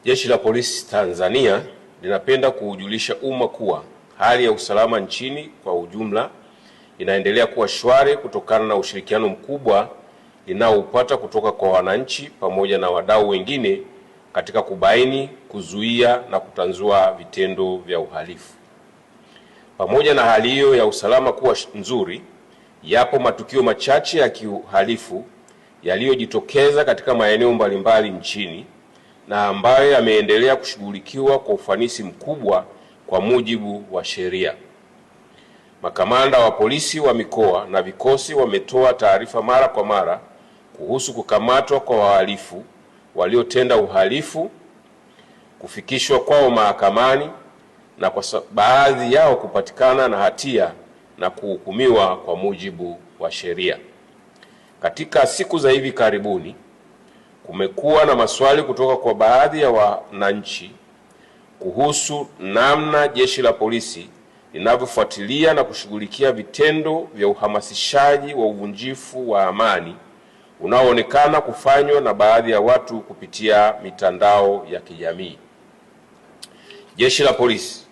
Jeshi la Polisi Tanzania linapenda kuujulisha umma kuwa hali ya usalama nchini kwa ujumla inaendelea kuwa shwari kutokana na ushirikiano mkubwa linaoupata kutoka kwa wananchi pamoja na wadau wengine katika kubaini, kuzuia na kutanzua vitendo vya uhalifu. Pamoja na hali hiyo ya usalama kuwa nzuri, yapo matukio machache ya kiuhalifu yaliyojitokeza katika maeneo mbalimbali nchini na ambayo yameendelea kushughulikiwa kwa ufanisi mkubwa kwa mujibu wa sheria. Makamanda wa polisi wa mikoa na vikosi wametoa taarifa mara kwa mara kuhusu kukamatwa kwa wahalifu waliotenda uhalifu, kufikishwa kwao mahakamani na kwa baadhi yao kupatikana na hatia na kuhukumiwa kwa mujibu wa sheria. Katika siku za hivi karibuni kumekuwa na maswali kutoka kwa baadhi ya wananchi kuhusu namna Jeshi la Polisi linavyofuatilia na kushughulikia vitendo vya uhamasishaji wa uvunjifu wa amani unaoonekana kufanywa na baadhi ya watu kupitia mitandao ya kijamii. Jeshi la Polisi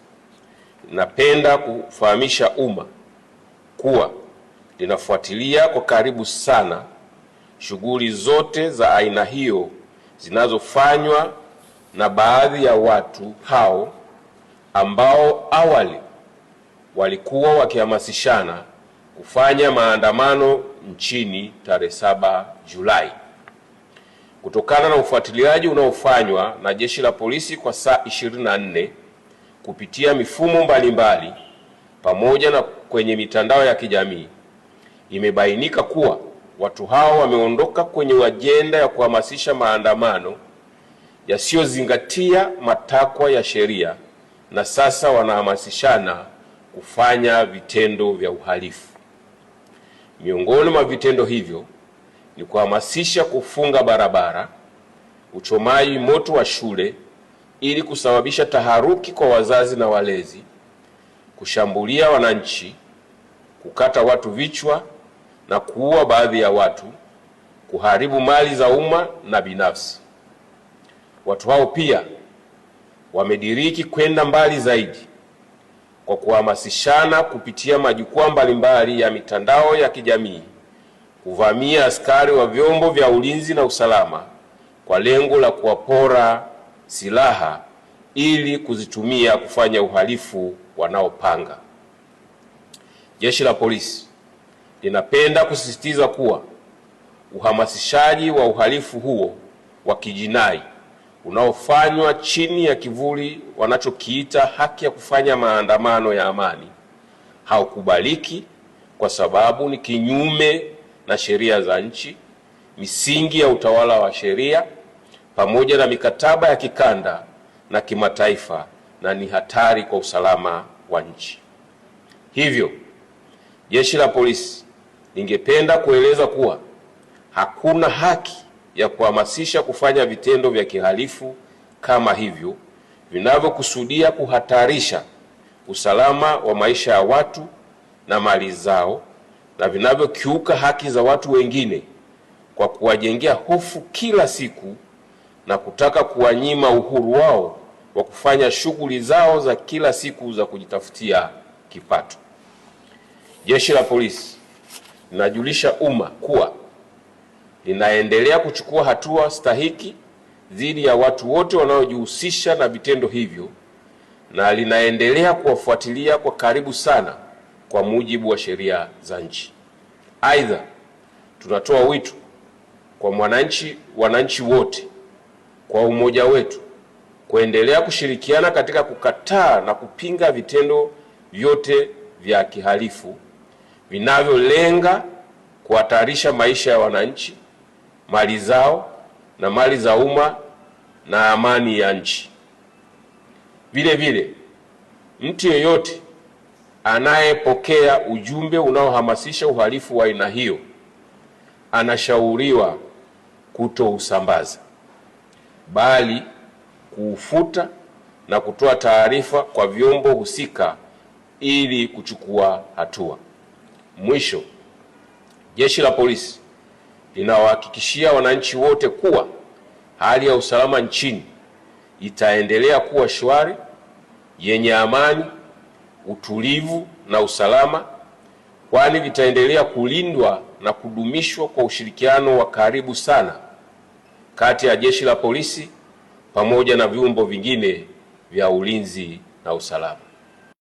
linapenda kufahamisha umma kuwa linafuatilia kwa karibu sana shughuli zote za aina hiyo zinazofanywa na baadhi ya watu hao ambao awali walikuwa wakihamasishana kufanya maandamano nchini tarehe 7 Julai. Kutokana na ufuatiliaji unaofanywa na Jeshi la Polisi kwa saa 24 kupitia mifumo mbalimbali pamoja na kwenye mitandao ya kijamii, imebainika kuwa watu hao wameondoka kwenye ajenda ya kuhamasisha maandamano yasiyozingatia matakwa ya sheria na sasa wanahamasishana kufanya vitendo vya uhalifu. Miongoni mwa vitendo hivyo ni kuhamasisha kufunga barabara, uchomaji moto wa shule ili kusababisha taharuki kwa wazazi na walezi, kushambulia wananchi, kukata watu vichwa na kuua baadhi ya watu, kuharibu mali za umma na binafsi. Watu hao pia wamediriki kwenda mbali zaidi kwa kuhamasishana kupitia majukwaa mbalimbali ya mitandao ya kijamii kuvamia askari wa vyombo vya ulinzi na usalama kwa lengo la kuwapora silaha ili kuzitumia kufanya uhalifu wanaopanga. Jeshi la Polisi linapenda kusisitiza kuwa uhamasishaji wa uhalifu huo wa kijinai unaofanywa chini ya kivuli wanachokiita haki ya kufanya maandamano ya amani haukubaliki kwa sababu ni kinyume na sheria za nchi, misingi ya utawala wa sheria pamoja na mikataba ya kikanda na kimataifa na ni hatari kwa usalama wa nchi. Hivyo, Jeshi la Polisi lingependa kueleza kuwa hakuna haki ya kuhamasisha kufanya vitendo vya kihalifu kama hivyo vinavyokusudia kuhatarisha usalama wa maisha ya watu na mali zao na vinavyokiuka haki za watu wengine kwa kuwajengea hofu kila siku na kutaka kuwanyima uhuru wao wa kufanya shughuli zao za kila siku za kujitafutia kipato. Jeshi la Polisi linajulisha umma kuwa linaendelea kuchukua hatua stahiki dhidi ya watu wote wanaojihusisha na vitendo hivyo na linaendelea kuwafuatilia kwa karibu sana kwa mujibu wa sheria za nchi. Aidha, tunatoa wito kwa wananchi wote kwa umoja wetu kuendelea kushirikiana katika kukataa na kupinga vitendo vyote vya kihalifu vinavyolenga kuhatarisha maisha ya wananchi, mali zao na mali za umma na amani ya nchi. Vile vile, mtu yeyote anayepokea ujumbe unaohamasisha uhalifu wa aina hiyo anashauriwa kutousambaza, bali kuufuta na kutoa taarifa kwa vyombo husika ili kuchukua hatua. Mwisho, Jeshi la Polisi linawahakikishia wananchi wote kuwa hali ya usalama nchini itaendelea kuwa shwari, yenye amani, utulivu na usalama, kwani vitaendelea kulindwa na kudumishwa kwa ushirikiano wa karibu sana kati ya Jeshi la Polisi pamoja na vyombo vingine vya ulinzi na usalama.